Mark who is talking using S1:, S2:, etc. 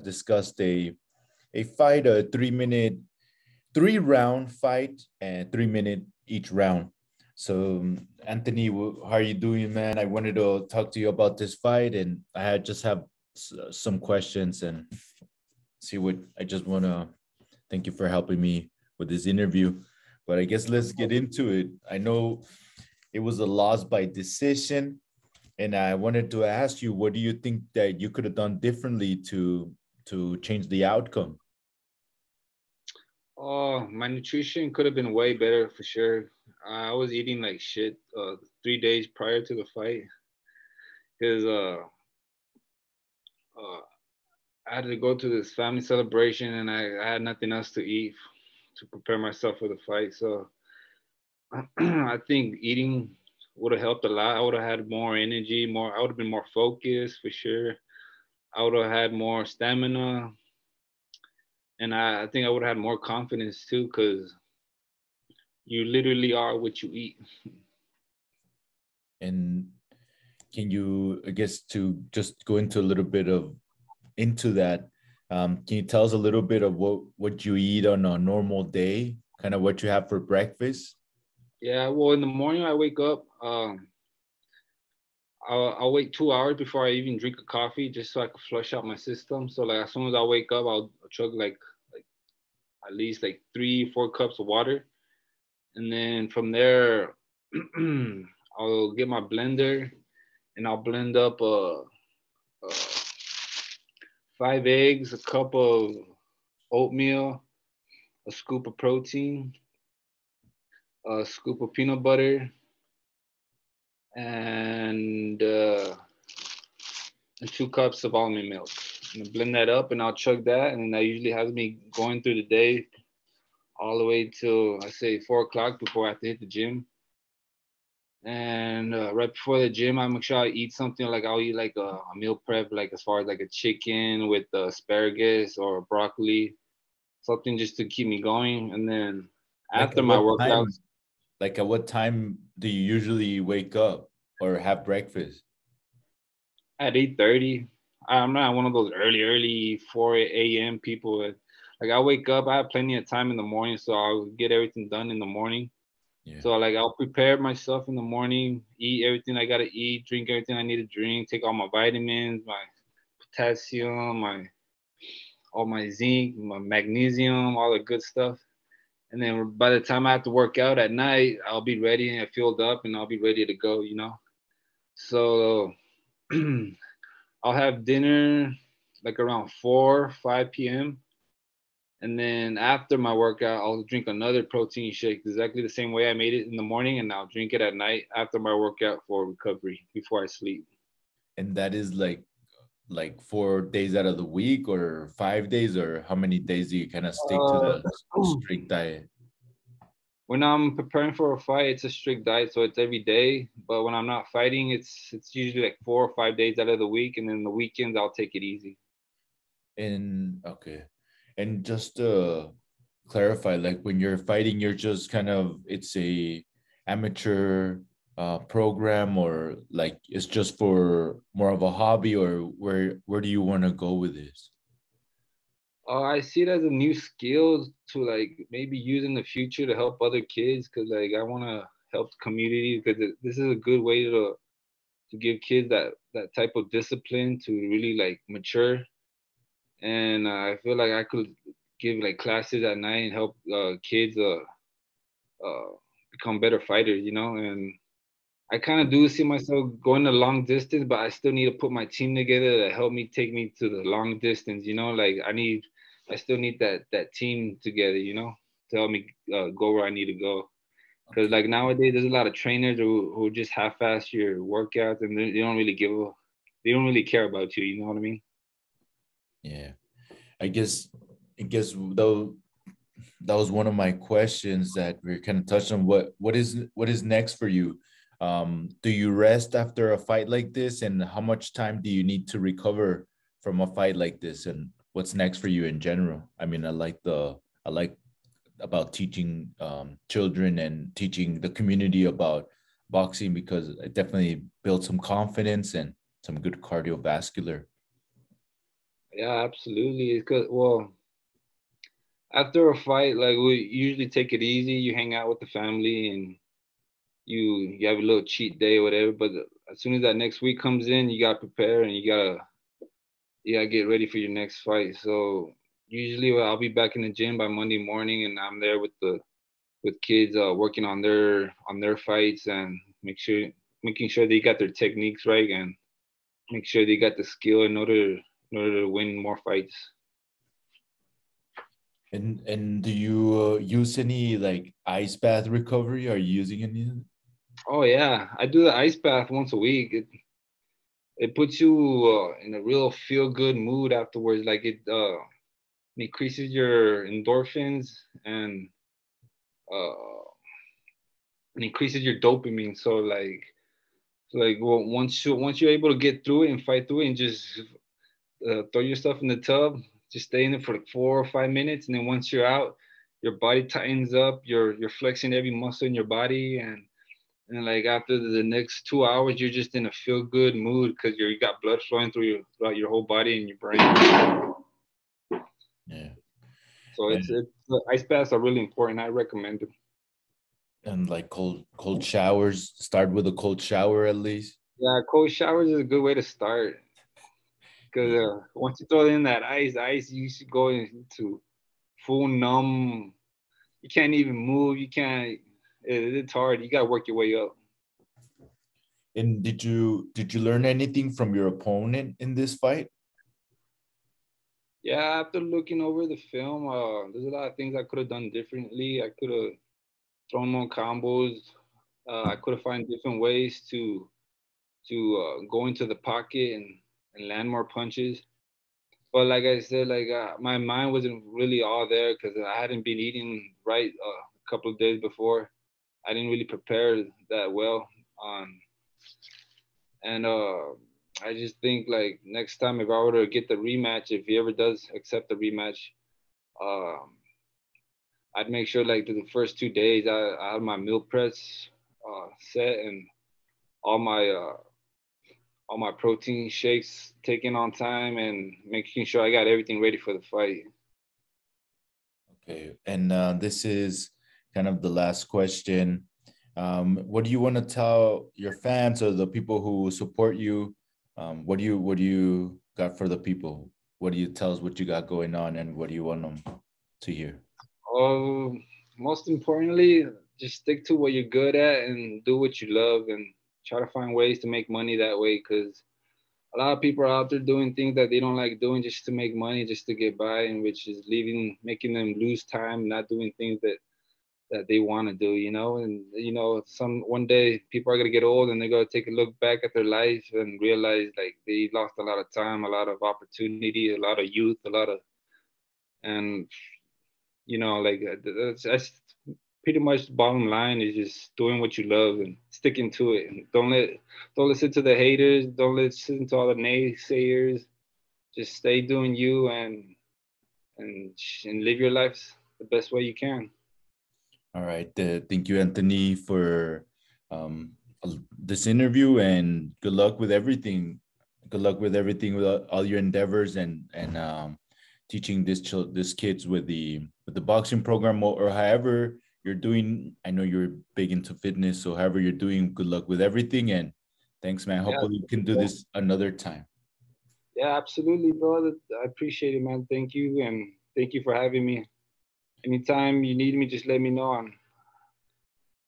S1: discussed a fight, a 3 minute, 3 round fight, and 3 minute each round. So, Anthony, how are you doing, man? I wanted to talk to you about this fight, and I had just have some questions and see what I just want to thank you for helping me with this interview. But I guess let's get into it. I know it was a loss by decision, and I wanted to ask you, what do you think that you could have done differently to change the outcome?
S2: Oh, my nutrition could have been way better for sure. I was eating like shit 3 days prior to the fight because I had to go to this family celebration and I had nothing else to eat to prepare myself for the fight. So I think eating would have helped a lot. I would have had more energy, more. I would have been more focused for sure. I would have had more stamina, and I think I would have had more confidence too, because you literally are what you eat.
S1: And can you, I guess, to just go into a little bit of into that, can you tell us a little bit of what you eat on a normal day, kind of what you have for breakfast?
S2: Yeah, well, in the morning I wake up. I'll wait 2 hours before I even drink a coffee, just so I can flush out my system. So like as soon as I wake up, I'll chug like at least like 3 4 cups of water, and then from there, I'll get my blender and I'll blend up 5 eggs, a cup of oatmeal, a scoop of protein, a scoop of peanut butter, and uh, and 2 cups of almond milk. And I blend that up, and I'll chug that, and that usually has me going through the day all the way till I say 4 o'clock before I have to hit the gym. And right before the gym, I make sure I eat something like I'll eat like a meal prep, like as far as like a chicken with asparagus or broccoli, something just to keep me going. And then
S1: Like
S2: after
S1: at
S2: my
S1: what time?
S2: workouts,
S1: Like at what time do you usually wake up or have breakfast?
S2: at 8:30, I'm not one of those early 4 a.m. people. Like I wake up, I have plenty of time in the morning, so I'll get everything done in the morning.
S1: Yeah.
S2: So like I'll prepare myself in the morning, eat everything I gotta eat, drink everything I need to drink, take all my vitamins, my potassium, my all my zinc, my magnesium, all the good stuff. And then by the time I have to work out at night, I'll be ready and filled up and I'll be ready to go, you know. So I'll have dinner like around 4 5 p.m. And then after my workout, I'll drink another protein shake exactly the same way I made it in the morning, and I'll drink it at night after my workout for recovery before I sleep.
S1: And that is like 4 days out of the week or 5 days, or how many days do you kind of stick to
S2: Uh,
S1: the strict diet?
S2: when I'm preparing for a fight, it's a strict diet, so it's every day. But when I'm not fighting, it's usually like 4 or 5 days out of the week, and then the weekends I'll take it easy.
S1: And okay. And just to clarify, like when you're fighting, you're just kind of it's a amateur program, or like it's just for more of a hobby, or where do you want to go with this?
S2: I see it as a new skill to like maybe use in the future to help other kids, because like I want to help the community, because this is a good way to give kids that type of discipline to really like mature. And I feel like I could give like classes at night and help kids uh, become better fighters, you know. And I kind of do see myself going the long distance, but I still need to put my team together to help me take me to the long distance, you know. Like I still need that team together, you know, to help me go where I need to go. Because
S1: Okay.
S2: like nowadays, there's a lot of trainers who just half-ass your workouts, and they don't really they don't really care about you. You know what I mean?
S1: Yeah. I guess though that was one of my questions that we're kind of touched on. What is next for you? Do you rest after a fight like this, and how much time do you need to recover from a fight like this? And what's next for you in general? I mean, I like about teaching children and teaching the community about boxing, because it definitely builds some confidence and some good cardiovascular.
S2: Yeah, absolutely. It's good. Well, after a fight, like we usually take it easy. You hang out with the family and you have a little cheat day or whatever. But as soon as that next week comes in, you gotta prepare and you gotta get ready for your next fight. So usually I'll be back in the gym by Monday morning, and I'm there with the with kids working on their fights and making sure they got their techniques right and make sure they got the skill in order to win more fights.
S1: And do you use any like ice bath recovery? Are you using any?
S2: Oh yeah, I do the ice bath once a week. It puts you in a real feel good mood afterwards. Like it increases your endorphins and uh, it increases your dopamine. Well, once you're able to get through it and fight through it and just throw your stuff in the tub, just stay in it for like 4 or 5 minutes, and then once you're out, your body tightens up. You're flexing every muscle in your body, and like after the next 2 hours, you're just in a feel good mood because you got blood flowing throughout your whole body and your brain.
S1: Yeah.
S2: So it's the ice baths are really important. I recommend them.
S1: And like cold showers. Start with a cold shower at least.
S2: Yeah, cold showers is a good way to start because
S1: Yeah.
S2: once you throw in that ice, you should go into full numb. You can't even move. You can't. It's hard. You gotta work your way up.
S1: And did you learn anything from your opponent in this fight?
S2: Yeah, after looking over the film, there's a lot of things I could have done differently. I could have thrown more combos. I could have found different ways to go into the pocket and land more punches. But like I said, like my mind wasn't really all there because I hadn't been eating right a couple of days before. I didn't really prepare that well. And I just think like next time if I were to get the rematch, if he ever does accept the rematch, um, I'd make sure like the first 2 days I have my meal press set and all my uh, all my protein shakes taken on time and making sure I got everything ready for the fight.
S1: Okay. And this is kind of the last question. What do you want to tell your fans or the people who support you? What do you got for the people? What do you tell us what you got going on and what do you want them to hear?
S2: Most importantly, just stick to what you're good at and do what you love and try to find ways to make money that way because a lot of people are out there doing things that they don't like doing just to make money, just to get by, and which is making them lose time, not doing things that they want to do, and some one day people are gonna get old and they're gonna take a look back at their life and realize like they lost a lot of time, a lot of opportunity, a lot of youth, a lot of and like that's pretty much the bottom line is just doing what you love and sticking to it and don't listen to the haters, don't listen to all the naysayers, just stay doing you and live your life the best way you can.
S1: All right. Thank you, Anthony, for um, this interview, and good luck with everything. Good luck with everything with all your endeavors and teaching this kids with the boxing program or however you're doing. I know you're big into fitness, so however you're doing, good luck with everything. And thanks, man.
S2: Yeah,
S1: Hopefully, we can do this another time.
S2: yeah, absolutely, bro. I appreciate it, man. Thank you, and thank you for having me. Anytime you need me, just let me know.